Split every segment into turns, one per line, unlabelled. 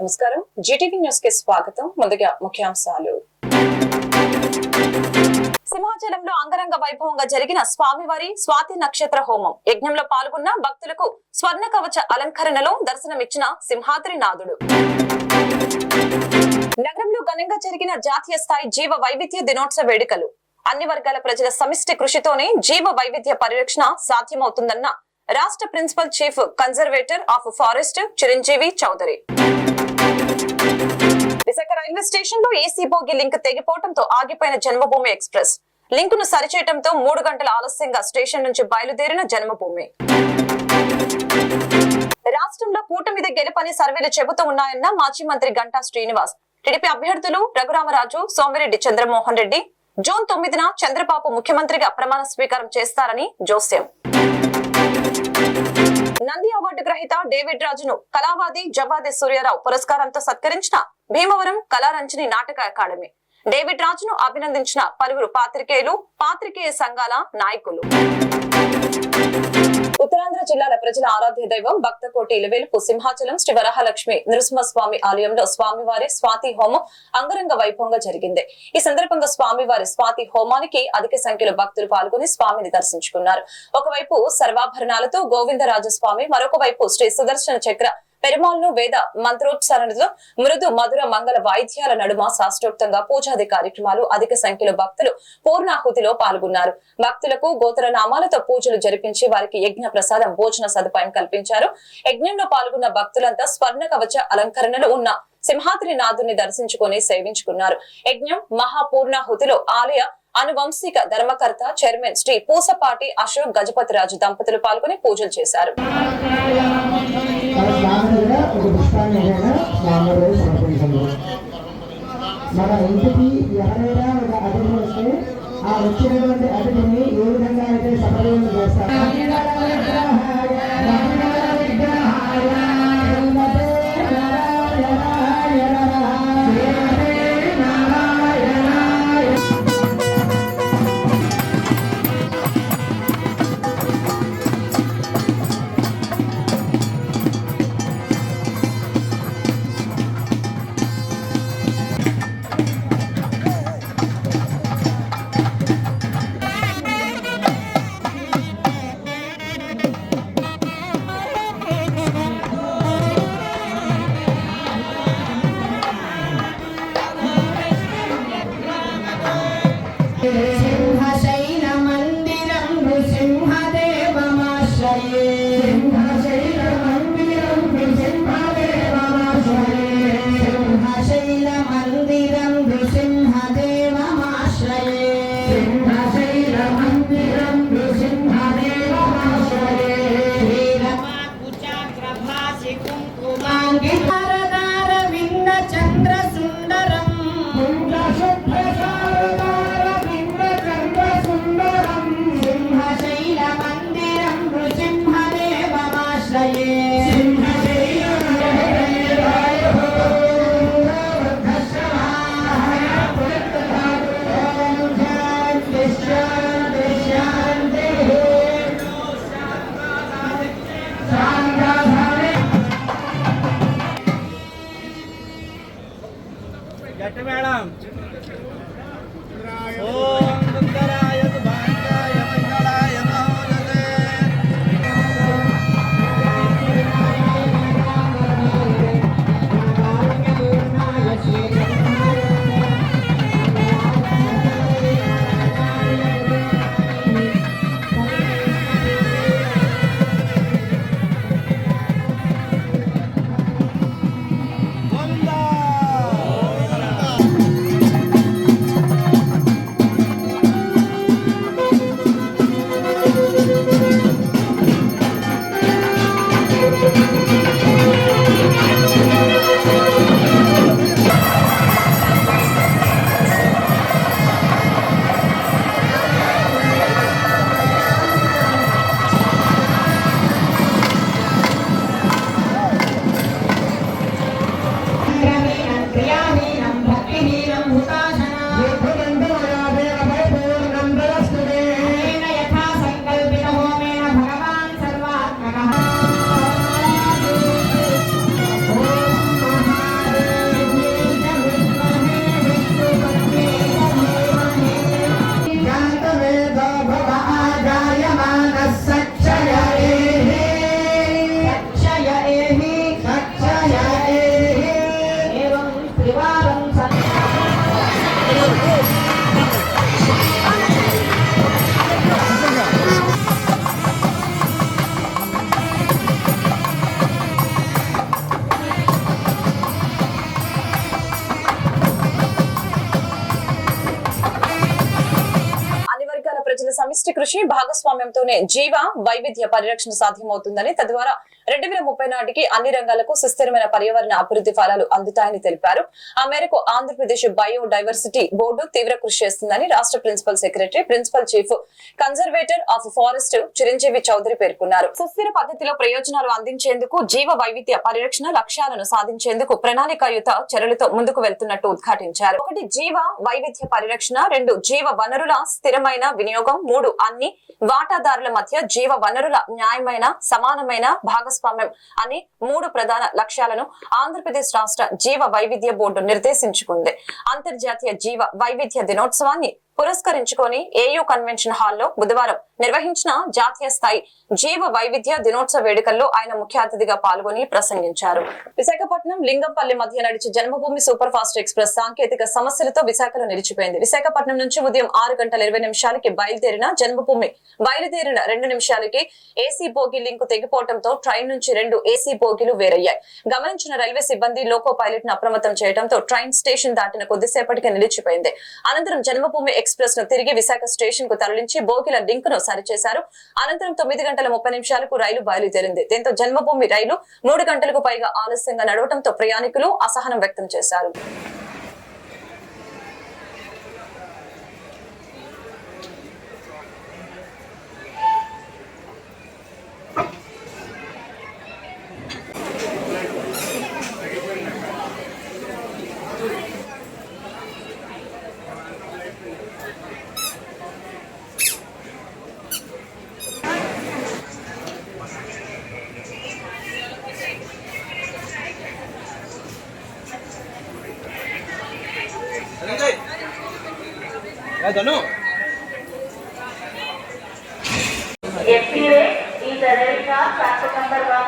నమస్కారం Zee TV news కి స్వాగతం. ముందుగా ముఖ్యాంశాలు. సింహాచలంలో అంగరంగ వైభవంగా జరిగిన స్వామివారి స్వాతి నక్షత్ర హోమం యజ్ఞంలో పాల్గొన్న భక్తులకు స్వర్ణ కవచ అలంకరణలో దర్శనమిచ్చిన సింహాద్రి నాథుడు. నగరంలో ఘనంగా జరిగిన జాతీయ స్థాయి జీవ వైవిధ్య దినోత్సవ వేడుకలు. అన్ని వర్గాల ప్రజల సమిష్టి కృషితోనే జీవ వైవిధ్య పరిరక్షణ సాధ్యమవుతుందన్న రాష్ట్ర principal chief conservator of forest Chiranjeevi Chowdary. Visakha railway station లో ఏసీ బోగి లింక్ తెగిపోవడంతో ఆగిపోయిన జన్మభూమి ఎక్స్ప్రెస్ లింక్ ను సరిచేయడంతో 3 గంటల ఆలస్యంగా స్టేషన్ నుంచి బయలుదేరిన జన్మభూమి. రాష్ట్రంలో కూటమిది గెలుపని సర్వేలు చెబుతూ ఉన్నాయన్న మాజీ మంత్రి గంటా శ్రీనివాస్. టీడీపీ అభ్యర్థులు రఘురామరాజు, సోమిరెడ్డి చంద్రమోహన్ రెడ్డి జూన్ 9న చంద్రబాబు ముఖ్యమంత్రిగా ప్రమాణ స్వీకారం చేస్తారని జోస్యం. నంది అవార్డు గ్రహీత డేవిడ్ రాజును కళావాది జవాది సూర్యారావు పురస్కారంతో సత్కరించిన భీమవరం కళారంజని నాటక అకాడమీ. డేవిడ్ రాజును అభినందించిన పలువురు పాత్రికేయులు, పాత్రికేయ సంఘాల నాయకులు. ఉత్తరాంధ్ర జిల్లాల ప్రజల ఆరాధ్య దైవం భక్తకోటి ఇలవేలుపు సింహాచలం శ్రీ వరహాలక్ష్మి నృసింహస్వామి ఆలయంలో స్వామివారి స్వాతి హోమం అంగరంగ వైభవంగా జరిగింది. ఈ సందర్భంగా స్వామివారి స్వాతి హోమానికి అధిక సంఖ్యలో భక్తులు పాల్గొని స్వామిని దర్శించుకున్నారు. ఒకవైపు సర్వాభరణాలతో గోవిందరాజస్వామి, మరొక వైపు శ్రీ సుదర్శన చక్ర పెరుమాళ్ను వేద మంత్రోచ్చారణతో మృదు మధుర మంగళ వాయిద్యాల నడుమ శాస్త్రోక్తంగా పూజాది కార్యక్రమాలు. అధిక సంఖ్యలో భక్తులు పూర్ణాహుతిలో పాల్గొన్నారు. భక్తులకు గోత్ర నామాలతో పూజలు జరిపించి వారికి యజ్ఞ ప్రసాదం, భోజన సదుపాయం కల్పించారు. యజ్ఞంలో పాల్గొన్న భక్తులంతా స్వర్ణ కవచ అలంకరణలో ఉన్న సింహాద్రి నాథుని దర్శించుకుని సేవించుకున్నారు. యజ్ఞం మహాపూర్ణాహుతిలో ఆలయ అనువంశిక ధర్మకర్త చైర్మన్ శ్రీ పూసపాటి అశోక్ గజపతిరాజు దంపతులు పాల్గొని పూజలు చేశారు.
మన ఇంటికి ఎవరైనా ఒక అతిథి వస్తే ఆ వచ్చినటువంటి అతిథిని ఏ విధంగా అయితే సపర్యం చేస్తారు.
కృషి భాగస్వామ్యంతోనే జీవ వైవిధ్య పరిరక్షణ సాధ్యమవుతుందని, తద్వారా 2030 నాటికి అన్ని రంగాలకు సుస్థిరమైన పర్యావరణ అభివృద్ధి ఫలాలు అందుతాయని తెలిపారు. ఆ మేరకు ఆంధ్రప్రదేశ్ బయోడైవర్సిటీ బోర్డు తీవ్ర కృషి చేస్తుందని రాష్ట్ర principal secretary, principal chief conservator of forest Chiranjeevi Chowdary పేర్కొన్నారు. సుస్థిర పద్ధతిలో ప్రయోజనాలు అందించేందుకు, జీవ వైవిధ్య పరిరక్షణ లక్ష్యాలను సాధించేందుకు ప్రణాళికాయుత చర్యలతో ముందుకు వెళ్తున్నట్టు ఉద్ఘాటించారు. 1 జీవ వైవిధ్య పరిరక్షణ, 2 జీవ వనరుల స్థిరమైన వినియోగం, 3 అన్ని వాటాదారుల మధ్య జీవ వనరుల న్యాయమైన సమానమైన భాగస్వామ్యం అని 3 ప్రధాన లక్ష్యాలను ఆంధ్రప్రదేశ్ రాష్ట్ర జీవ వైవిధ్య బోర్డు నిర్దేశించుకుంది. అంతర్జాతీయ జీవ వైవిధ్య దినోత్సవాన్ని పురస్కరించుకొని ఏయూ కన్వెన్షన్ హాల్లో బుధవారం నిర్వహించిన జాతీయ స్థాయి జీవ వైవిధ్య దినోత్సవ వేడుకల్లో ఆయన ముఖ్య అతిథిగా పాల్గొని ప్రసంగించారు. విశాఖపట్నం లింగంపల్లి మధ్య నడిచే జన్మభూమి సూపర్ ఫాస్ట్ ఎక్స్ప్రెస్ సాంకేతిక సమస్యలతో విశాఖలో నిలిచిపోయింది. విశాఖపట్నం నుంచి ఉదయం 6:20 బయలుదేరిన జన్మభూమి బయలుదేరిన 2 నిమిషాలకి ఏసీ బోగి లింకు తెగిపోవడంతో ట్రైన్ నుంచి 2 ఏసీ బోగీలు వేరయ్యాయి. గమనించిన రైల్వే సిబ్బంది లోకో పైలట్ ను అప్రమత్తం చేయడంతో ట్రైన్ స్టేషన్ దాటిన కొద్దిసేపటికి నిలిచిపోయింది. అనంతరం జన్మభూమి ఎక్స్ప్రెస్ ను తిరిగి విశాఖ స్టేషన్ కు తరలించి బోగిల లింక్ ను సరిచేశారు. అనంతరం 9:30 రైలు బయలుదేరింది. దీంతో జన్మభూమి రైలు 3 గంటలకు పైగా ఆలస్యంగా నడవడంతో ప్రయాణికులు అసహనం వ్యక్తం చేశారు.
FTA is arranged on platform number 1.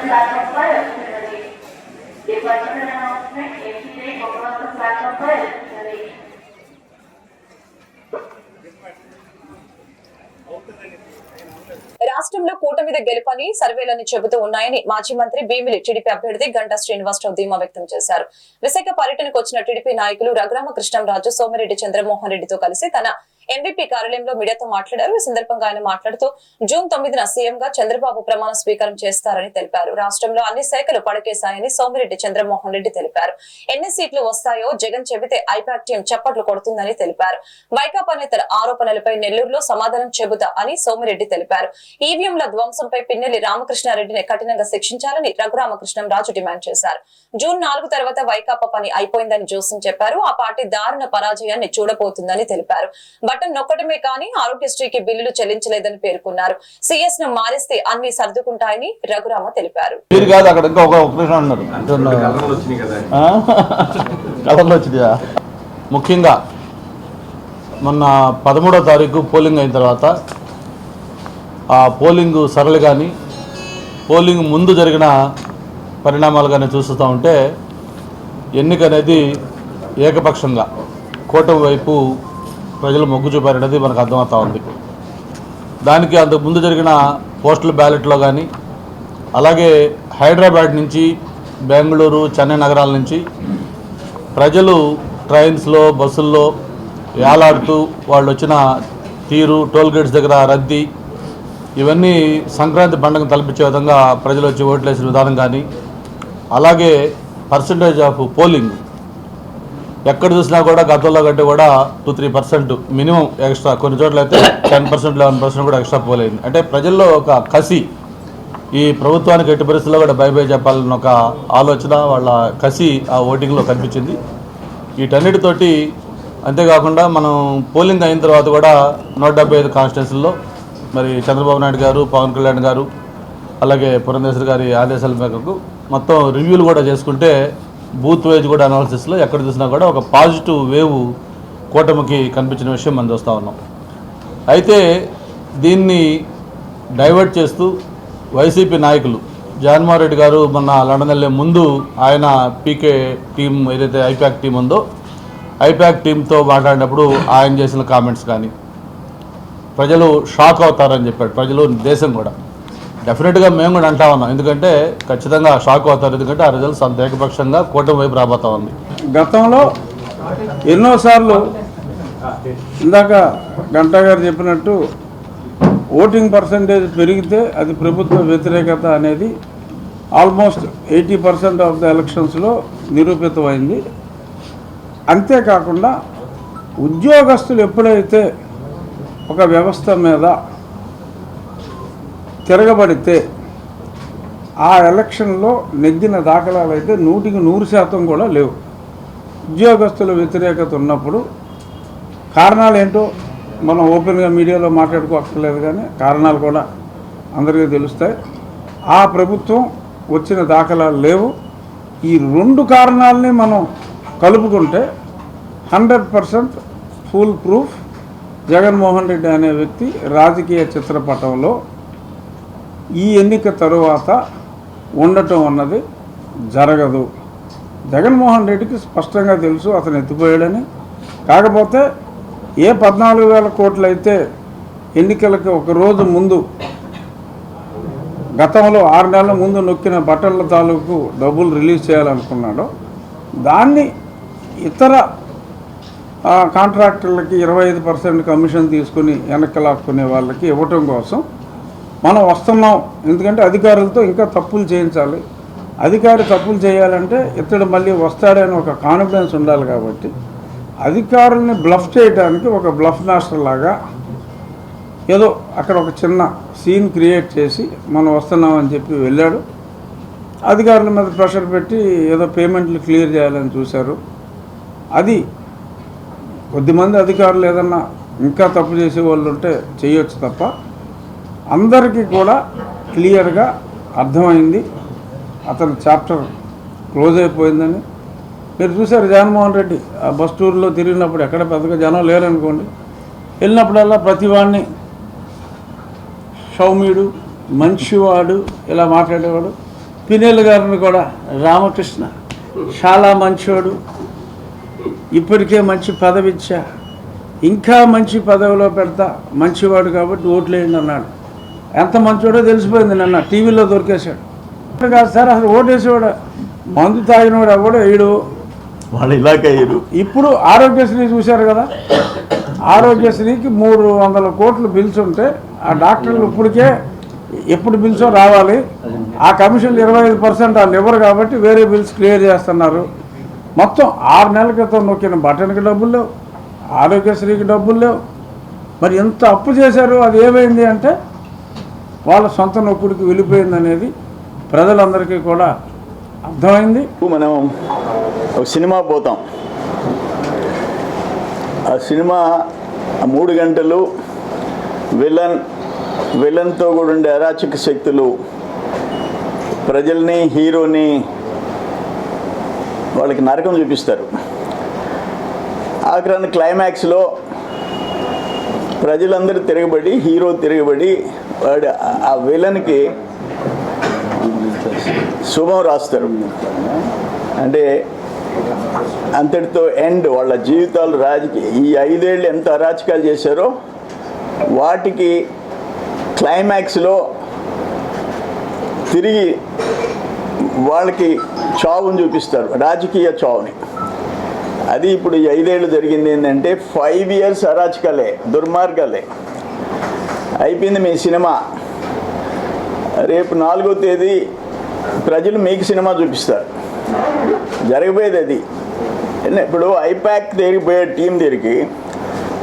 Platform 5. Department announcement. FTA platform 5.
రాష్ట్రంలో కూటమిద గెలుపని సర్వేలని చెబుతూ ఉన్నాయని మాజీ మంత్రి భీమిలి టీడీపీ అభ్యర్థి గంటా శ్రీనివాసరావు ధీమా వ్యక్తం చేశారు. విశాఖ పర్యటనకు వచ్చిన టీడీపీ నాయకులు రఘురామ కృష్ణంరాజు, సోమిరెడ్డి చంద్రమోహన్ రెడ్డితో కలిసి తన ఎంవీపీ కార్యాలయంలో మీడియాతో మాట్లాడారు. ఈ సందర్భంగా ఆయన మాట్లాడుతూ జూన్ 9న సీఎంగా చంద్రబాబు ప్రమాణ స్వీకారం చేస్తారని తెలిపారు. రాష్ట్రంలో అన్ని శాఖలు పడకేశాయని సోమిరెడ్డి చంద్రమోహన్ రెడ్డి తెలిపారు. ఎన్ని సీట్లు వస్తాయో జగన్ చెబితే ఐపాక్ టీం చప్పట్లు కొడుతుందని తెలిపారు. వైకాపా నేతల ఆరోపణలపై నెల్లూరులో సమాధానం చెబుతా అని సోమిరెడ్డి తెలిపారు. ఈవీఎంల ధ్వంసంపై పిన్నెల్లి రామకృష్ణారెడ్డిని కఠినంగా శిక్షించాలని రఘురామకృష్ణంరాజు డిమాండ్ చేశారు. జూన్ 4 తర్వాత వైకాపా పని అయిపోయిందని జోస్యం చెప్పారు. ఆ పార్టీ దారుణ పరాజయాన్ని చూడబోతుందని తెలిపారు. బటన్ నొక్కడమే కానీ ఆరోగ్యశ్రీకి బిల్లులు చెల్లించలేదని పేర్కొన్నారు. సీఎస్ ను మారిస్తే అన్ని సర్దుకుంటాయని రఘురామ తెలిపారు.
ముఖ్యంగా మొన్న 13వ తారీఖు పోలింగ్ అయిన తర్వాత ఆ పోలింగ్ సరళి కానీ పోలింగ్ ముందు జరిగిన పరిణామాలు కానీ చూస్తూ ఉంటే ఎన్నిక అనేది ఏకపక్షంగా కూటమి వైపు ప్రజలు మొగ్గు చూపారనేది మనకు అర్థమవుతా ఉంది. దానికి అంతకు ముందు జరిగిన పోస్టల్ బ్యాలెట్లో కానీ అలాగే హైదరాబాద్ నుంచి బెంగళూరు, చెన్నై నగరాల నుంచి ప్రజలు ట్రైన్స్లో, బస్సుల్లో యాలాడుతూ వాళ్ళు వచ్చిన తీరు, టోల్ గేట్స్ దగ్గర రద్దీ, ఇవన్నీ సంక్రాంతి పండుగను తలపించే విధంగా ప్రజలు వచ్చి ఓట్లు వేసిన విధానం కానీ, అలాగే పర్సంటేజ్ ఆఫ్ పోలింగ్ ఎక్కడ చూసినా కూడా గతంలో కంటే కూడా 2-3% మినిమం ఎక్స్ట్రా, కొన్ని చోట్ల అయితే 10%, 11% కూడా ఎక్స్ట్రా పోలేదు. అంటే ప్రజల్లో ఒక కసి, ఈ ప్రభుత్వానికి ఎట్టి పరిస్థితుల్లో కూడా బై చెప్పాలన్న ఒక ఆలోచన, వాళ్ళ కసి ఆ ఓటింగ్లో కనిపించింది. వీటన్నిటితోటి అంతేకాకుండా మనం పోలింగ్ అయిన తర్వాత కూడా 175 కాన్స్టిట్యున్సీల్లో మరి చంద్రబాబు నాయుడు గారు, పవన్ కళ్యాణ్ గారు, అలాగే పురంధేశ్వరి గారి ఆదేశాల మేరకు మొత్తం రివ్యూలు కూడా చేసుకుంటే బూత్ వైజ్ కూడా అనాలిసిస్లో ఎక్కడ చూసినా కూడా ఒక పాజిటివ్ వేవ్ కూటమికి కనిపించిన విషయం మనం చూస్తూ ఉన్నాం. అయితే దీన్ని డైవర్ట్ చేస్తూ వైసీపీ నాయకులు, జగన్మోహన్ రెడ్డి గారు మొన్న లండన్ వెళ్ళే ముందు ఆయన పీకే టీం ఏదైతే ఐపాక్ టీం ఉందో ఐపాక్ టీంతో మాట్లాడినప్పుడు ఆయన చేసిన కామెంట్స్ కానీ ప్రజలు షాక్ అవుతారని చెప్పాడు. ప్రజలు, దేశం కూడా డెఫినెట్గా మేము కూడా అంటా ఉన్నాం. ఎందుకంటే ఖచ్చితంగా షాక్ అవుతారు. ఎందుకంటే ఆ రిజల్ట్స్ అంత ఏకపక్షంగా కూటమి వైపు రాబోతా ఉంది.
గతంలో ఎన్నోసార్లు ఇందాక గంటా గారు చెప్పినట్టు ఓటింగ్ పర్సంటేజ్ పెరిగితే అది ప్రభుత్వ వ్యతిరేకత అనేది ఆల్మోస్ట్ 80% ఆఫ్ ద ఎలక్షన్స్లో నిరూపితమైంది. అంతేకాకుండా ఉద్యోగస్తులు ఎప్పుడైతే ఒక వ్యవస్థ మీద తిరగబడితే ఆ ఎలక్షన్లో నెగ్గిన దాఖలాలు అయితే 100% కూడా లేవు. ఉద్యోగస్తుల వ్యతిరేకత ఉన్నప్పుడు కారణాలు ఏంటో మనం ఓపెన్గా మీడియాలో మాట్లాడుకోక్కర్లేదు, కానీ కారణాలు కూడా అందరికీ తెలుస్తాయి. ఆ ప్రభుత్వం వచ్చిన దాఖలాలు లేవు. ఈ రెండు కారణాలని మనం కలుపుకుంటే 100% ఫుల్ ప్రూఫ్ జగన్మోహన్ రెడ్డి అనే వ్యక్తి రాజకీయ చిత్రపటంలో ఈ ఎన్నిక తరువాత ఉండటం అన్నది జరగదు. జగన్మోహన్ రెడ్డికి స్పష్టంగా తెలుసు అతను ఎత్తిపోయాడని. కాకపోతే ఏ 14,000 కోట్లు అయితే ఎన్నికలకు ఒక రోజు ముందు గతంలో 6 నెలల ముందు నొక్కిన బట్టల తాలూకు డబ్బులు రిలీజ్ చేయాలనుకున్నాడో దాన్ని ఇతర కాంట్రాక్టర్లకి 25% కమిషన్ తీసుకుని వెనక్కి లాక్కునే వాళ్ళకి ఇవ్వటం కోసం మనం వస్తున్నాం. ఎందుకంటే అధికారులతో ఇంకా తప్పులు చేయించాలి. అధికారి తప్పులు చేయాలంటే ఇతడు మళ్ళీ వస్తాడని ఒక కాన్ఫిడెన్స్ ఉండాలి. కాబట్టి అధికారుల్ని బ్లఫ్ చేయడానికి ఒక బ్లఫ్ మాస్టర్ లాగా ఏదో అక్కడ ఒక చిన్న సీన్ క్రియేట్ చేసి మనం వస్తున్నామని చెప్పి వెళ్ళాడు. అధికారుల మీద ప్రెషర్ పెట్టి ఏదో పేమెంట్లు క్లియర్ చేయాలని చూశారు. అది కొద్దిమంది అధికారులు ఏదన్నా ఇంకా తప్పు చేసే వాళ్ళు ఉంటే చేయొచ్చు తప్ప అందరికీ కూడా క్లియర్గా అర్థమైంది అతని చాప్టర్ క్లోజ్ అయిపోయిందని. మీరు చూశారు జగన్మోహన్ రెడ్డి ఆ బస్ టూర్లో తిరిగినప్పుడు ఎక్కడ పెద్దగా జనం లేరనుకోండి, వెళ్ళినప్పుడల్లా ప్రతివాడిని సౌమ్యుడు, మంచివాడు ఇలా మాట్లాడేవాడు. పినేల్ గారిని కూడా రామకృష్ణ చాలా మంచివాడు, ఇప్పటికే మంచి పదవి ఇచ్చా, ఇంకా మంచి పదవిలో పెడతా, మంచివాడు కాబట్టి ఓట్లేయండి అన్నాడు. ఎంత మంచివాడో తెలిసిపోయింది. నిన్న టీవీలో దొరికేశాడు. కాదు సార్, అసలు ఓటేసేవాడు మందు తాగినవాడు ఎవడో వేయడు,
వాళ్ళు ఇలాగే.
ఇప్పుడు ఆరోగ్యశ్రీ చూశారు కదా, ఆరోగ్యశ్రీకి 300 కోట్లు బిల్స్ ఉంటే ఆ డాక్టర్లు ఇప్పటికే ఎప్పుడు బిల్సో రావాలి. ఆ కమిషన్లు 25% వాళ్ళు ఇవ్వరు కాబట్టి వేరే బిల్స్ క్లియర్ చేస్తున్నారు. మొత్తం 6 నెలల క్రితం నొక్కిన బటన్కి డబ్బులు లేవు, ఆరోగ్యశ్రీకి డబ్బులు లేవు. మరి ఎంత అప్పు చేశారు, అది ఏమైంది అంటే వాళ్ళ సొంత నొప్పుడికి వెళ్ళిపోయింది అనేది ప్రజలందరికీ కూడా అర్థమైంది.
మనం ఒక సినిమా పోతాం, ఆ సినిమా 3 గంటలు విలన్తో కూడా ఉండే అరాచక శక్తులు ప్రజల్ని, హీరోని వాళ్ళకి నరకం చూపిస్తారు. ఆఖరాన్ని క్లైమాక్స్లో ప్రజలందరూ తిరగబడి, హీరో తిరగబడి వాడు ఆ విలన్కి శుభం రాస్తారు. అంటే అంతటితో ఎండ్. వాళ్ళ జీవితాలు రాజకీయ ఈ 5 ఏళ్ళు ఎంత అరాచకాలు చేశారో వాటికి క్లైమాక్స్లో తిరిగి వాళ్ళకి చావుని చూపిస్తారు, రాజకీయ చావుని. అది ఇప్పుడు ఈ 5 ఏళ్ళు జరిగింది ఏంటంటే 5 years అరాచకాలే, దుర్మార్గాలే. అయిపోయింది మీ సినిమా. రేపు 4వ తేదీ ప్రజలు మీకు సినిమా చూపిస్తారు. జరగబోయేది అది. ఇప్పుడు ఐపాక్ దగ్గరికి పోయే టీం దగ్గరికి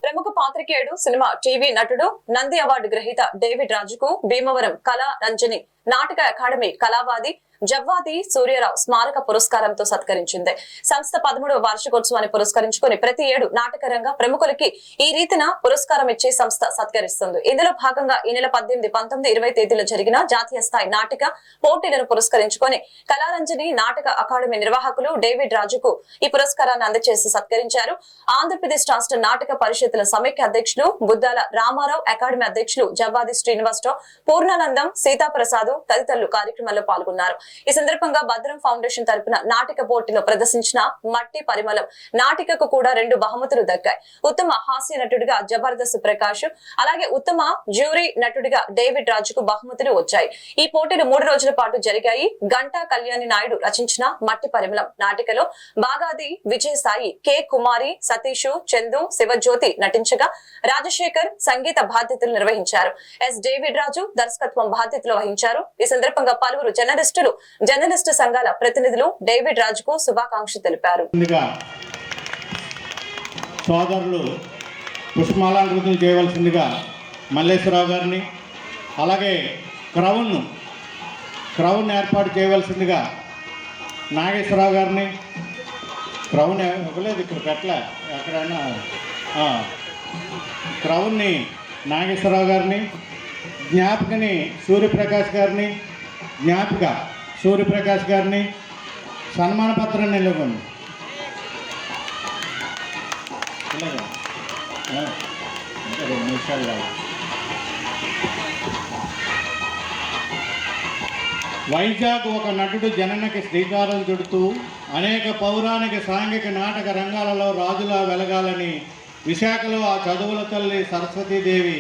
ప్రముఖ పాత్రికేయుడు, సినిమా టీవీ నటుడు, నంది అవార్డు గ్రహీత డేవిడ్ రాజుకు భీమవరం కళా రంజని నాటక అకాడమీ కళావాది జవ్వాది సూర్యరావు స్మారక పురస్కారంతో సత్కరించింది. సంస్థ 13వ వార్షికోత్సవాన్ని పురస్కరించుకుని ప్రతి ఏడు నాటక రంగ ప్రముఖులకి ఈ రీతిన పురస్కారం ఇచ్చే సంస్థ సత్కరిస్తుంది. ఇందులో భాగంగా ఈ నెల 18, 19, 20 తేదీలో జరిగిన జాతీయ స్థాయి నాటక పోటీలను పురస్కరించుకొని కళారంజని నాటక అకాడమీ నిర్వాహకులు డేవిడ్ రాజుకు ఈ పురస్కారాన్ని అందజేసి సత్కరించారు. ఆంధ్రప్రదేశ్ రాష్ట్ర నాటక పరిషత్తుల సమైక్య అధ్యక్షులు బుద్దాల రామారావు, అకాడమీ అధ్యక్షులు జవ్వాది శ్రీనివాసరావు, పూర్ణానందం, సీతాప్రసాద్ తదితరులు కార్యక్రమంలో పాల్గొన్నారు. ఈ సందర్భంగా భద్రం ఫౌండేషన్ తరపున నాటిక పోటీలో ప్రదర్శించిన మట్టి పరిమళం నాటికకు కూడా 2 బహుమతులు దక్కాయి. ఉత్తమ హాస్య నటుడిగా జబర్దస్త్ ప్రకాష్, అలాగే ఉత్తమ జ్యూరీ నటుడిగా డేవిడ్ రాజుకు బహుమతులు వచ్చాయి. ఈ పోటీలు 3 రోజుల పాటు జరిగాయి. గంటా కళ్యాణి నాయుడు రచించిన మట్టి పరిమళం నాటికలో బాగాది విజయసాయి, కె కుమారి, సతీష్, చందు, శివజ్యోతి నటించగా రాజశేఖర్ సంగీత బాధ్యతలు నిర్వహించారు. ఎస్ డేవిడ్ రాజు దర్శకత్వం బాధ్యతలు వహించారు. ఈ సందర్భంగా పలువురు జర్నలిస్టు సంఘాల ప్రతినిధులు డేవిడ్ రాజుకు శుభాకాంక్షలు తెలిపారు.
సోదరులు పుష్పమాలాంకృతం చేయవలసిందిగా మల్లేశ్వరరావు గారిని, అలాగే క్రౌన్ ఏర్పాటు చేయవలసిందిగా నాగేశ్వరరావు గారిని, క్రౌన్ ఇవ్వలేదు ఇక్కడ పెట్టలే ఎక్కడైనా, క్రౌన్ని నాగేశ్వరరావు గారిని, జ్ఞాపిక సూర్యప్రకాష్ గారిని సన్మాన పత్రం నిలబడి ఇంకా 2 నిమిషాలు కాదు. వైజాగ్ ఒక నటుడు జననకి శ్రీకారం చుడుతూ అనేక పౌరాణిక సాంఘిక నాటక రంగాలలో రాజులా వెలగాలని విశాఖలో ఆ చదువుల తల్లి సరస్వతీదేవి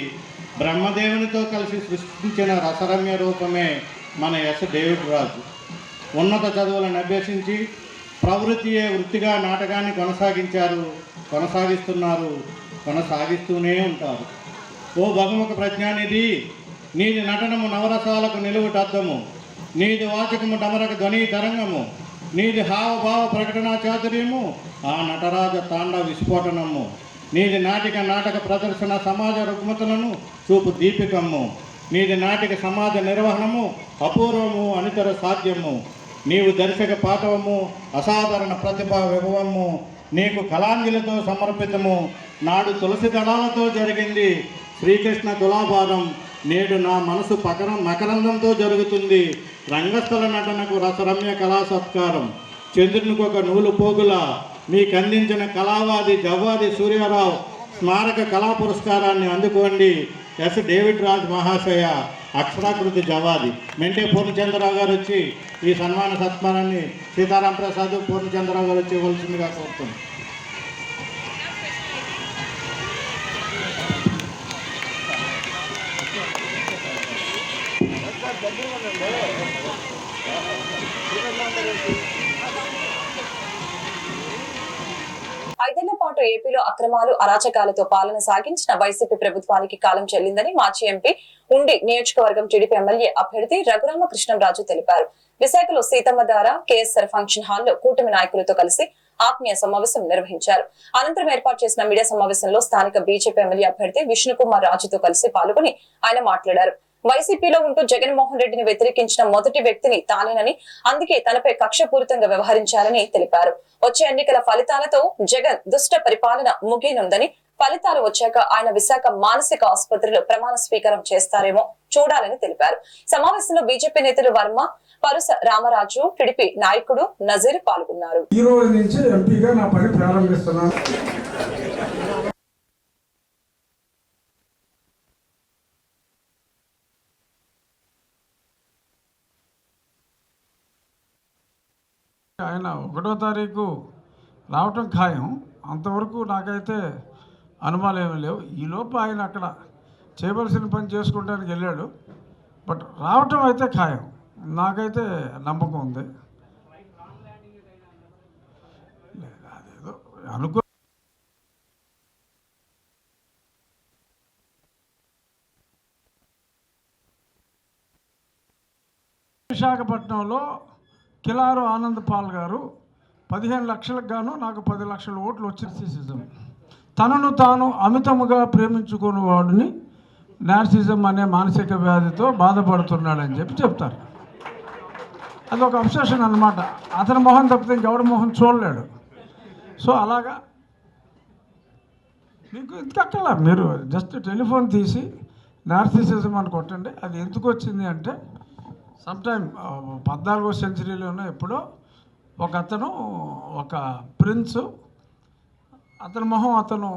బ్రహ్మదేవునితో కలిసి సృష్టించిన రసరమ్య రూపమే మన ఎస్ డేవిడ్ రాజు. ఉన్నత చదువులను అభ్యసించి ప్రవృత్తియే వృత్తిగా నాటకాన్ని కొనసాగిస్తూనే ఉంటారు. ఓ బహుముఖ ప్రజ్ఞానిధి, నీది నటనము నవరసాలకు నిలువుటద్దము, నీది వాచకము డమరక ధ్వని తరంగము, నీది హావభావ ప్రకటనా చాతుర్యము, ఆ నటరాజ తాండ విస్ఫోటనము, నీది నాటక ప్రదర్శన సమాజ రుగ్మతలను చూపు దీపికము, నీది నాటిక సమాజ నిర్వహణము అపూర్వము అనితర సాధ్యము, నీవు దర్శక పాఠవము అసాధారణ ప్రతిభా విభవము, నీకు కళాంజలితో సమర్పితము, నాడు తులసి దళాలతో జరిగింది శ్రీకృష్ణ తులాభారం, నేడు నా మనసు మకరందంతో జరుగుతుంది రంగస్థల నటనకు రసరమ్య కళా సత్కారం, చంద్రునికి ఒక నూలు పోగుల మీకందించిన కళావాది జవ్వాది సూర్యారావు స్మారక కళా పురస్కారాన్ని అందుకోండి ఎస్ డేవిడ్ రాజ్ మహాశయ అక్షరాకృతి జవాది. మెంటే పూర్ణచంద్రరావు గారు వచ్చి ఈ సన్మాన సత్కారాన్ని సీతారాం ప్రసాద్ పూర్ణచంద్రరావు గారు వచ్చి ఇవ్వాల్సిందిగా కోరుతుంది.
ఐదేళ్ల పాటు ఏపీలో అక్రమాలు అరాచకాలతో పాలన సాగించిన వైసీపీ ప్రభుత్వానికి కాలం చెల్లిందని మాజీ ఎంపీ ఉండి నియోజకవర్గం టీడీపీ ఎమ్మెల్యే అభ్యర్థి రఘురామకృష్ణంరాజు తెలిపారు. విశాఖలో సీతమ్మధార కేఎస్ఆర్ ఫంక్షన్ హాల్లో కూటమి నాయకులతో కలిసి ఆత్మీయ సమావేశం నిర్వహించారు. అనంతరం ఏర్పాటు చేసిన మీడియా సమావేశంలో స్థానిక బీజేపీ ఎమ్మెల్యే అభ్యర్థి విష్ణుకుమార్ రాజుతో కలిసి పాల్గొని ఆయన మాట్లాడారు. వైసీపీలో ఉంటూ జగన్మోహన్ రెడ్డిని వ్యతిరేకించిన మొదటి వ్యక్తిని తానేనని, అందుకే తనపై కక్షపూరితంగా వ్యవహరించారని తెలిపారు. వచ్చే ఎన్నికల ఫలితాలతో జగన్ దుష్ట పరిపాలన ముగియనుందని, ఫలితాలు వచ్చాక ఆయన విశాఖ మానసిక ఆసుపత్రిలో ప్రమాణ స్వీకారం చేస్తారేమో చూడాలని తెలిపారు. సమావేశంలో బీజేపీ నేతలు వర్మ, పరుస రామరాజు, టీడీపీ నాయకుడు నజీర్ పాల్గొన్నారు.
ఈ రోజు నుంచి ఎంపీగా నా పని ప్రారంభిస్తున్నాను. ఆయన 1వ తారీఖు రావటం ఖాయం. అంతవరకు నాకైతే అనుమానాలు ఏమీ లేవు. ఈలోపు ఆయన అక్కడ చేయవలసిన పని చేసుకోవడానికి వెళ్ళాడు. బట్ రావటం అయితే ఖాయం, నాకైతే నమ్మకం ఉంది. అదేదో అనుకో విశాఖపట్నంలో కిలారు ఆనంద్ పాల్ గారు 15 లక్షలకు గాను నాకు 10 లక్షల ఓట్లు వచ్చేసిజం. తనను తాను అమితముగా ప్రేమించుకున్న వాడిని నార్సిజం అనే మానసిక వ్యాధితో బాధపడుతున్నాడని చెప్తారు. అదొక అబ్సెషన్ అన్నమాట. అతని మొహం తప్పితే ఇంకెవడి మొహం చూడలేడు. సో అలాగా మీకు ఇంతకల్లా మీరు జస్ట్ టెలిఫోన్ తీసి నార్సిసిజం అని కొట్టండి. అది ఎందుకు వచ్చింది అంటే సమ్టైమ్ 14వ సెంచరీలోనే ఎప్పుడో ఒక ప్రిన్స్, అతని మొహం అతను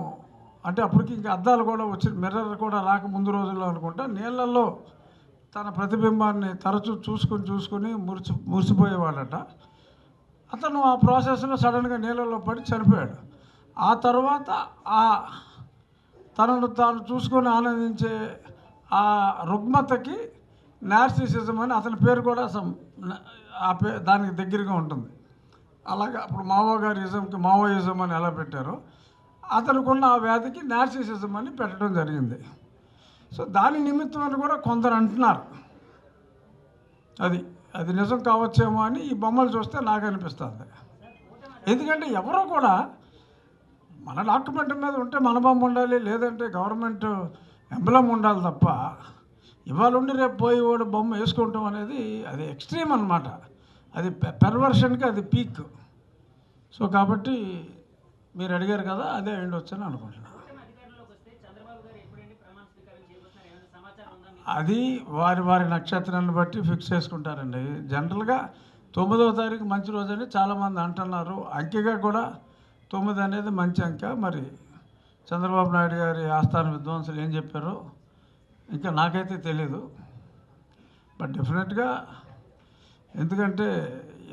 అంటే అప్పటికి ఇంకా అద్దాలు కూడా వచ్చి మిర్రర్ కూడా రాక ముందు రోజుల్లో అనుకుంటా నీళ్ళల్లో తన ప్రతిబింబాన్ని తరచూ చూసుకుని మురిసిపోయేవాడట. అతను ఆ ప్రాసెస్లో సడన్గా నీళ్ళలో పడి చనిపోయాడు. ఆ తర్వాత తనను తాను చూసుకొని ఆనందించే ఆ రుగ్మతకి నార్సిసిజం అని అతని పేరు కూడా దానికి దగ్గరగా ఉంటుంది. అలాగే అప్పుడు మావోయిజం అని ఎలా పెట్టారో అతనుకున్న ఆ వ్యాధికి నార్సిసిజం అని పెట్టడం జరిగింది. సో దాని నిమిత్తం అని కూడా కొందరు అంటున్నారు. అది నిజం కావచ్చేమో అని ఈ బొమ్మలు చూస్తే నాకు అనిపిస్తుంది. ఎందుకంటే ఎవరో కూడా మన డాక్యుమెంట్ మీద ఉంటే మన బొమ్మ ఉండాలి, లేదంటే గవర్నమెంట్ ఎంబ్లమ్ ఉండాలి తప్ప ఇవాళ ఉండి రేపు పోయి వాడు బొమ్మ వేసుకుంటాం అనేది అది ఎక్స్ట్రీమ్ అన్నమాట. అది పెర్వర్షన్కి అది పీక్. సో కాబట్టి మీరు అడిగారు కదా, అదే అయ్యుండొచ్చు అని అనుకుంటున్నాను. అది వారి నక్షత్రాన్ని బట్టి ఫిక్స్ చేసుకుంటారండి. జనరల్గా 9వ తారీఖు మంచి రోజు అని చాలామంది అంటున్నారు. అంకెగా కూడా 9 అనేది మంచి అంక. మరి చంద్రబాబు నాయుడు గారి ఆస్థాన విద్వాంసులు ఏం చెప్పారో ఇంకా నాకైతే తెలీదు. బట్ డెఫినెట్గా ఎందుకంటే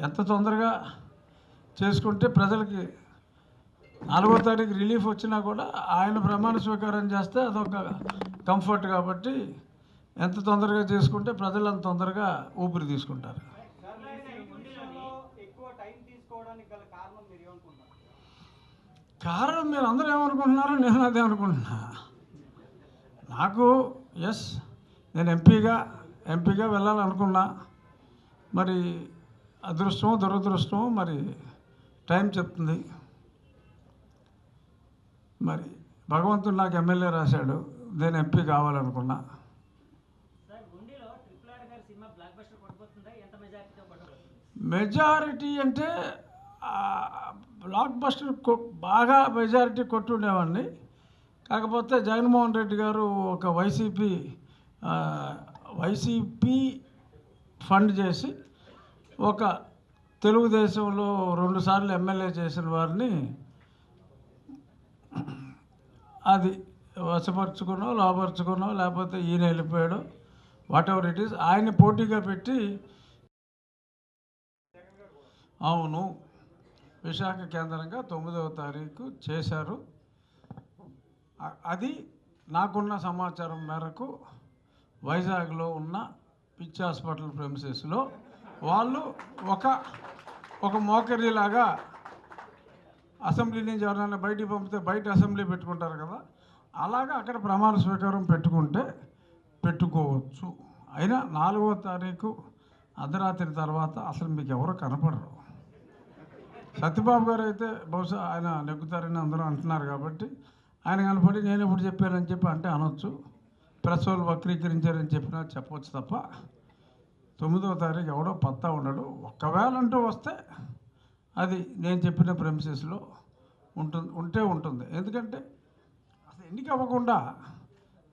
ఎంత తొందరగా చేసుకుంటే ప్రజలకి 4వ తారీఖు రిలీఫ్ వచ్చినా కూడా ఆయన ప్రమాణ స్వీకారం చేస్తే అదొక కంఫర్ట్. కాబట్టి ఎంత తొందరగా చేసుకుంటే ప్రజలు అంత తొందరగా ఊపిరి తీసుకుంటారు. కారణం మీరు అందరూ ఏమనుకుంటున్నారో నేను అదే అనుకుంటున్నా. నాకు నేను ఎంపీగా వెళ్ళాలనుకున్నా. మరి అదృష్టమో దురదృష్టమో మరి టైం చెప్తుంది. మరి భగవంతుడు నాకు ఎమ్మెల్యే రాశాడు, నేను ఎంపీ కావాలనుకున్నా. మెజారిటీ అంటే బ్లాక్ బస్టర్ బాగా మెజారిటీ కొట్టుండేవాడిని. కాకపోతే జగన్మోహన్ రెడ్డి గారు ఒక వైసీపీ ఫండ్ చేసి ఒక తెలుగుదేశంలో 2 సార్లు ఎమ్మెల్యే చేసిన వారిని అది వశపరుచుకునో లోపరుచుకునో లేకపోతే ఈయన వెళ్ళిపోయాడు, వాట్ ఎవర్ ఇట్ ఈస్, ఆయన పోటీగా పెట్టి అవును విశాఖ కేంద్రంగా 9వ తారీఖు చేశారు. అది నాకున్న సమాచారం మేరకు వైజాగ్లో ఉన్న పిచ్ హాస్పిటల్ ప్రెమిసెస్లో వాళ్ళు ఒక మోకరీలాగా అసెంబ్లీ నుంచి ఎవరైనా బయటికి పంపితే బయట అసెంబ్లీ పెట్టుకుంటారు కదా, అలాగా అక్కడ ప్రమాణ స్వీకారం పెట్టుకోవచ్చు. అయినా 4వ తారీఖు అర్ధరాత్రి తర్వాత అసలు మీకు ఎవరు కనపడరు. సత్యబాబు గారు అయితే బహుశా ఆయన నెగ్గుతారని అందరూ అంటున్నారు. కాబట్టి ఆయన కనపడి నేను ఎప్పుడు చెప్పానని చెప్పి అంటే అనొచ్చు, ప్రెస్ వాళ్ళు వక్రీకరించారని చెప్పినా చెప్పవచ్చు తప్ప 9వ తారీఖు ఎవడో పత్తా ఉండడు. ఒకవేళ అంటూ వస్తే అది నేను చెప్పిన ప్రెమిసెస్లో ఉంటుంది. ఎందుకంటే అసలు ఎన్నిక అవ్వకుండా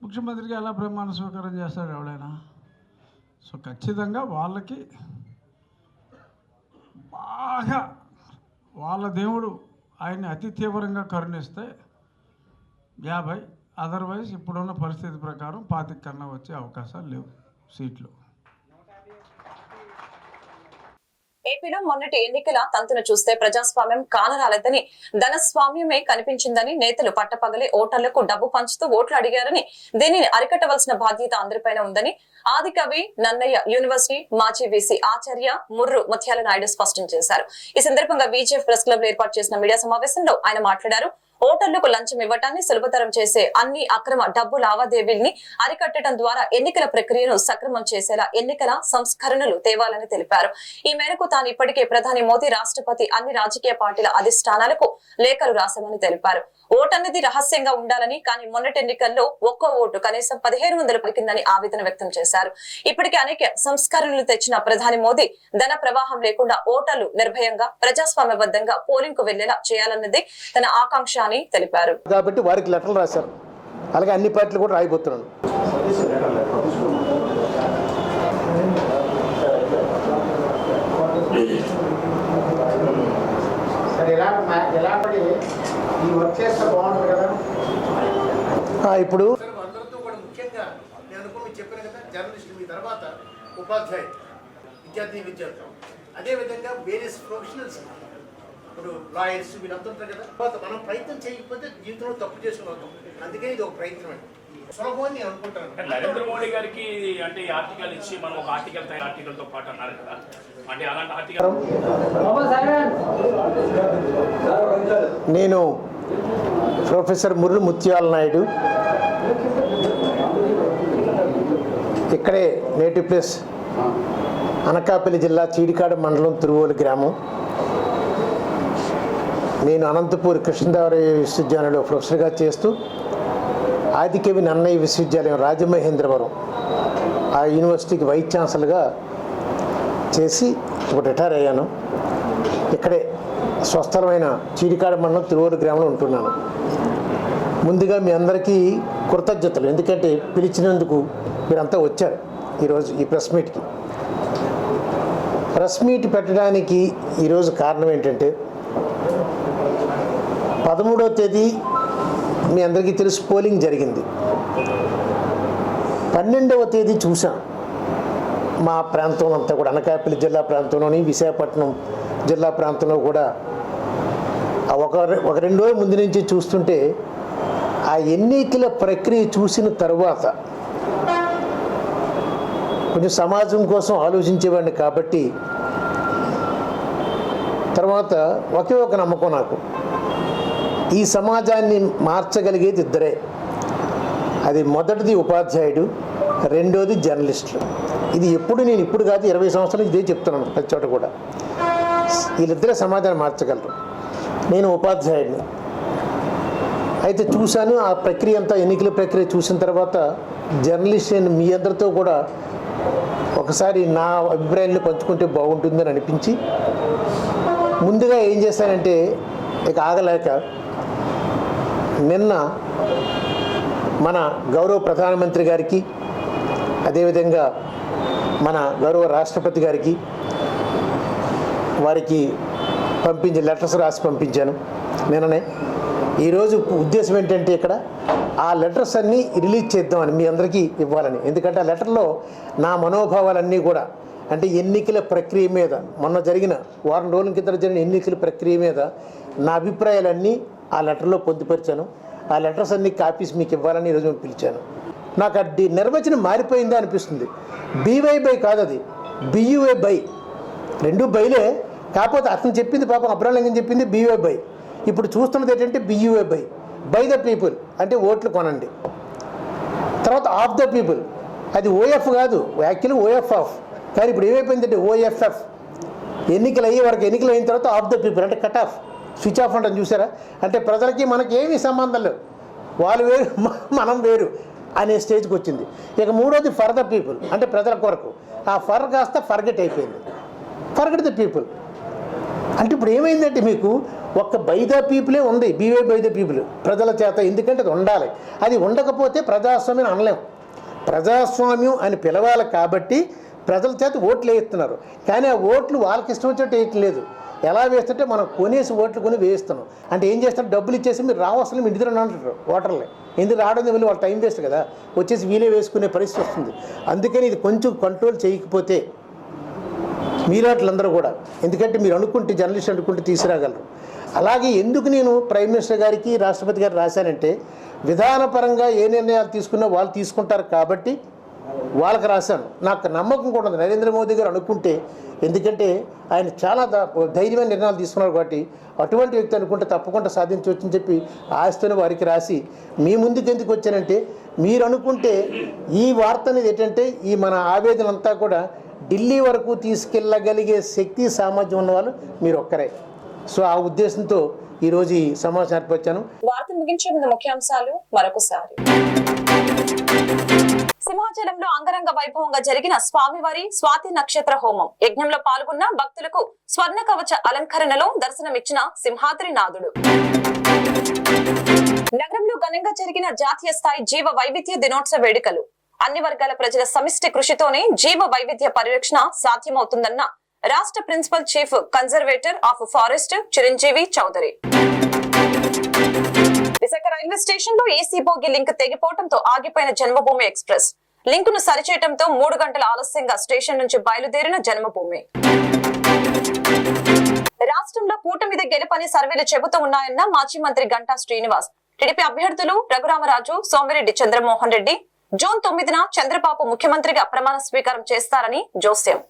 ముఖ్యమంత్రికి ఎలా ప్రమాణ స్వీకారం చేస్తాడు ఎవడైనా? సో ఖచ్చితంగా వాళ్ళకి బాగా వాళ్ళ దేవుడు ఆయన్ని అతి తీవ్రంగా కరుణిస్తే 50, అదర్వైజ్ ఇప్పుడున్న పరిస్థితి ప్రకారం 25 కన్నా వచ్చే అవకాశాలు లేవు సీట్లు.
ఏపీలో మొన్నటి ఎన్నికల తంతును చూస్తే ప్రజాస్వామ్యం కానరాలేదని, ధనస్వామ్యమే కనిపించిందని, నేతలు పట్టపగలే ఓటర్లకు డబ్బు పంచుతూ ఓట్లు అడిగారని, దీనిని అరికట్టవలసిన బాధ్యత అందరిపైన ఉందని ఆదికవి నన్నయ్య యూనివర్సిటీ మాజీ వీసీ ఆచార్య ముర్రు ముత్యాల నాయుడు స్పష్టం చేశారు. ఈ సందర్భంగా బీజేపీ ప్రెస్ క్లబ్ లో ఏర్పాటు చేసిన మీడియా సమావేశంలో ఆయన మాట్లాడారు. ఓటర్లకు లంచం ఇవ్వటాన్ని సులభతరం చేసే అన్ని అక్రమ డబ్బు లావాదేవీల్ని అరికట్టడం ద్వారా ఎన్నికల ప్రక్రియను సక్రమం చేసేలా ఎన్నికల సంస్కరణలు తేవాలని తెలిపారు. ఈ మేరకు తాను ఇప్పటికే ప్రధాని మోదీ, రాష్ట్రపతి, అన్ని రాజకీయ పార్టీల అధిష్టానాలకు లేఖలు రాశామని తెలిపారు. ఓటు అనేది రహస్యంగా ఉండాలని, కానీ మొన్నటి ఎన్నికల్లో ఒక్కో ఓటు కనీసం 1500 పలికిందని ఆవేదన వ్యక్తం చేశారు. ఇప్పటికే అనేక సంస్కరణలు తెచ్చిన ప్రధాని మోదీ ధన ప్రవాహం లేకుండా ఓటర్లు నిర్భయంగా ప్రజాస్వామ్యబద్ధంగా పోలింగ్ కు వెళ్లేలా చేయాలన్నది తన ఆకాంక్ష అని తెలిపారు.
కాబట్టి వారికి లెటర్లు రాశారు, అలాగే అన్ని పార్టీలు కూడా రాయిపోతున్నాను. ఇప్పుడు
అందరితో కూడా ముఖ్యంగా నేను
అనుకో మీరు చెప్పాను కదా, జర్నలిస్ట్ మీ తర్వాత ఉపాధ్యాయులు, విద్యార్థులు, అదేవిధంగా వేరియస్ ప్రొఫెషనల్స్, ఇప్పుడు లాయర్స్ వీళ్ళంతా ఉంటారు కదా. తర్వాత మనం ప్రయత్నం చేయకపోతే జీవితంలో తప్పు చేసుకుని అందుకే ఇది ఒక ప్రయత్నం అండి, సులభం అని నేను అనుకుంటాను.
నరేంద్ర మోడీ గారికి అంటే ఈ ఆర్టికల్ ఇచ్చి మనం ఒక ఆర్టికల్ తో పాటు అన్నారు కదా, అంటే అలాంటి ఆర్టికల్.
నేను ప్రొఫెసర్ మురళి ముత్యాల నాయుడు, ఇక్కడే నేటివ్ ప్లేస్ అనకాపల్లి జిల్లా చీడికాడ మండలం తిరువోలు గ్రామం. నేను అనంతపూర్ కృష్ణదేవరాయ విశ్వవిద్యాలయంలో ప్రొఫెసర్గా చేస్తూ ఆదికవి నన్నయ్య విశ్వవిద్యాలయం రాజమహేంద్రవరం ఆ యూనివర్సిటీకి వైస్ ఛాన్సలర్గా చేసి ఇప్పుడు రిటైర్ అయ్యాను. ఇక్కడే స్వస్థలమైన చీడికాడ మండలం తిరువోలు గ్రామంలో ఉంటున్నాను. ముందుగా మీ అందరికీ కృతజ్ఞతలు, ఎందుకంటే పిలిచినందుకు మీరంతా వచ్చారు ఈరోజు ఈ ప్రెస్ మీట్కి. ప్రెస్ మీట్ పెట్టడానికి ఈరోజు కారణం ఏంటంటే 13వ తేదీ మీ అందరికీ తెలుసు పోలింగ్ జరిగింది. 12వ తేదీ చూసాం మా ప్రాంతంలో అంతా కూడా, అనకాపల్లి జిల్లా ప్రాంతంలోని విశాఖపట్నం జిల్లా ప్రాంతంలో కూడా ఒక 2 రోజుల ముందు నుంచి చూస్తుంటే ఆ ఎన్నికల ప్రక్రియ చూసిన తర్వాత కొంచెం సమాజం కోసం ఆలోచించేవాడిని కాబట్టి తర్వాత ఒకే ఒక నమ్మకం నాకు, ఈ సమాజాన్ని మార్చగలిగేది ఇద్దరే. అది మొదటిది ఉపాధ్యాయుడు, రెండోది జర్నలిస్టులు. ఇది నేను ఇప్పుడు కాదు 20 సంవత్సరాలు ఇదే చెప్తున్నాను ప్రతి చోట కూడా. వీళ్ళిద్దరే సమాజాన్ని మార్చగలరు. నేను ఉపాధ్యాయుడిని అయితే చూశాను ఆ ప్రక్రియ అంతా, ఎన్నికల ప్రక్రియ చూసిన తర్వాత జర్నలిస్ట్ మీ అందరితో కూడా ఒకసారి నా అభిప్రాయాన్ని పంచుకుంటే బాగుంటుందని అనిపించి ముందుగా ఏం చేశానంటే ఇక ఆగలేక నిన్న మన గౌరవ ప్రధానమంత్రి గారికి, అదేవిధంగా మన గౌరవ రాష్ట్రపతి గారికి వారికి లెటర్స్ రాసి పంపించాను నిన్ననే. ఈరోజు ఉద్దేశం ఏంటంటే ఇక్కడ ఆ లెటర్స్ అన్నీ రిలీజ్ చేద్దామని మీ అందరికీ ఇవ్వాలని. ఎందుకంటే ఆ లెటర్లో నా మనోభావాలన్నీ కూడా, అంటే ఎన్నికల ప్రక్రియ మీద, మొన్న జరిగిన వారం రోజుల కింద జరిగిన ఎన్నికల ప్రక్రియ మీద నా అభిప్రాయాలన్నీ ఆ లెటర్లో పొందుపరిచాను. ఆ లెటర్స్ అన్ని కాపీస్ మీకు ఇవ్వాలని ఈరోజు నేను పిలిచాను. నాకు అది నిర్వచనం మారిపోయిందా అనిపిస్తుంది. బీవై బై కాదు, అది బియుఏ బై, 2 బైలే. కాకపోతే అతను చెప్పింది పాపం అబ్రాలింగం చెప్పింది బీవై బై. ఇప్పుడు చూస్తున్నది ఏంటంటే బియుఏ బై ద పీపుల్, అంటే ఓట్లు కొనండి. తర్వాత ఆఫ్ ద పీపుల్, అది ఓఎఫ్ కాదు, యాక్చువల్లీ ఓఎఫ్ ఆఫ్, కానీ ఇప్పుడు ఏమైపోయిందంటే ఓఎఫ్ఎఫ్. ఎన్నికలు అయ్యే వరకు, ఎన్నికలు అయిన తర్వాత ఆఫ్ ద పీపుల్ అంటే కట్ ఆఫ్, స్విచ్ ఆఫ్ అంటే చూసారా. అంటే ప్రజలకి మనకి ఏమీ సంబంధం లేవు, వాళ్ళు వేరు మనం వేరు అనే స్టేజ్కి వచ్చింది. ఇక మూడోది ఫర్ ద పీపుల్, అంటే ప్రజల కొరకు. ఆ ఫర్ కాస్త ఫర్గెట్ అయిపోయింది, ఫర్గెట్ ద పీపుల్. అంటే ఇప్పుడు ఏమైందంటే మీకు ఒక్క బై ద పీపులే ఉంది, బీవై బై ద పీపుల్, ప్రజల చేత. ఎందుకంటే అది ఉండాలి, అది ఉండకపోతే ప్రజాస్వామ్యం అనలేం. ప్రజాస్వామ్యం అని పిలవాలి కాబట్టి ప్రజల చేత ఓట్లు వేయిస్తున్నారు. కానీ ఆ ఓట్లు వాళ్ళకి ఇష్టం వచ్చినట్టు వేయట్లేదు. ఎలా వేస్తుంటే మనం కొనేసి ఓట్లు కొని వేయిస్తున్నాం. అంటే ఏం చేస్తారు, డబ్బులు ఇచ్చేసి మీరు రావాల్సిన ఇంటి దగ్గర అంటారు ఓటర్లే. ఎందుకు రావడం వెళ్ళి వాళ్ళ టైం వేస్ట్ కదా, వచ్చేసి వీలే వేసుకునే పరిస్థితి వస్తుంది. అందుకని ఇది కొంచెం కంట్రోల్ చేయకపోతే మీరాట్లందరూ కూడా, ఎందుకంటే మీరు అనుకుంటే జర్నలిస్ట్ అనుకుంటే తీసుకురాగలరు. అలాగే ఎందుకు నేను ప్రైమ్ మినిస్టర్ గారికి రాష్ట్రపతి గారికి రాశానంటే విధానపరంగా ఏ నిర్ణయాలు తీసుకున్నా వాళ్ళు తీసుకుంటారు కాబట్టి వాళ్ళకి రాశాను. నాకు నమ్మకం కూడా ఉంది నరేంద్ర మోదీ గారు అనుకుంటే, ఎందుకంటే ఆయన చాలా ధైర్యమైన నిర్ణయాలు తీసుకున్నారు కాబట్టి అటువంటి వ్యక్తి అనుకుంటే తప్పకుండా సాధించవచ్చని చెప్పి ఆశతోనే వారికి రాసి మీ ముందుకు ఎందుకు వచ్చానంటే, మీరు అనుకుంటే ఈ వార్త అనేది ఏంటంటే ఈ మన ఆవేదన అంతా కూడా ఢిల్లీ వరకు తీసుకెళ్ళగలిగే శక్తి సామర్థ్యం ఉన్నవాళ్ళు మీరు ఒక్కరే. సో ఆ ఉద్దేశంతో ఈరోజు ఈ సమావేశం ఏర్పరిచాను.
వార్త ముగించే ముందు ముఖ్యాంశాలు మరొకసారి. సింహాచలంలో అంగరంగ వైభవంగా జరిగిన స్వామివారి స్వాతి నక్షత్ర హోమం. యజ్ఞంలో పాల్గొన్న భక్తులకు స్వర్ణ కవచ అలంకరణలో దర్శనమిచ్చిన సింహాద్రినాథుడు. నగరంలో ఘనంగా జరిగిన జాతీయ స్థాయి జీవ వైవిధ్య దినోత్సవ వేడుకలు. అన్ని వర్గాల ప్రజల సమిష్టి కృషితోనే జీవ వైవిధ్య పరిరక్షణ సాధ్యమవుతుందన్న రాష్ట్ర principal chief conservator of forest Chiranjeevi Chowdary. Visakha railway station లో ఏసీ బోగి లింక్ తెగిపోవడంతో ఆగిపోయిన జన్మభూమి ఎక్స్ప్రెస్. లింకును సరిచేయడంతో 3 గంటల ఆలస్యంగా స్టేషన్ నుంచి బయలుదేరిన జన్మభూమి. రాష్ట్రంలో కూటమిది గెలుపని సర్వేలు చెబుతూ ఉన్నాయన్న మాజీ మంత్రి గంటా శ్రీనివాస్. టీడీపీ అభ్యర్థులు రఘురామరాజు, సోమిరెడ్డి చంద్రమోహన్ రెడ్డి జూన్ 9న చంద్రబాబు ముఖ్యమంత్రిగా ప్రమాణ స్వీకారం చేస్తారని జోస్యం.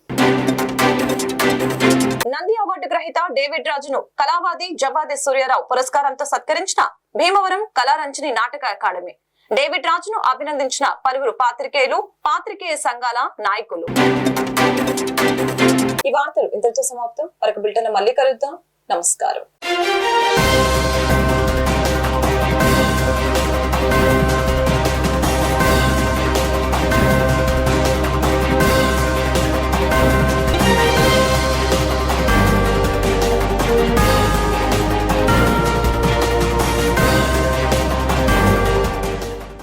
నంది అవార్డు గ్రహీత డేవిడ్ రాజును కళావాది జవ్వాది సూర్యారావు పురస్కారంతో సత్కరించిన భీమవరం కళారంజని నాటక అకాడమీ. డేవిడ్ రాజును అభినందించిన పలువురు పాత్రికేయులు, పాత్రికేయ సంఘాల నాయకులు. ఈ వార్తలు ఇంతటితో సమాప్తం. మరొక బులెటిన్ మళ్ళీ కలుద్దాం. నమస్కారం.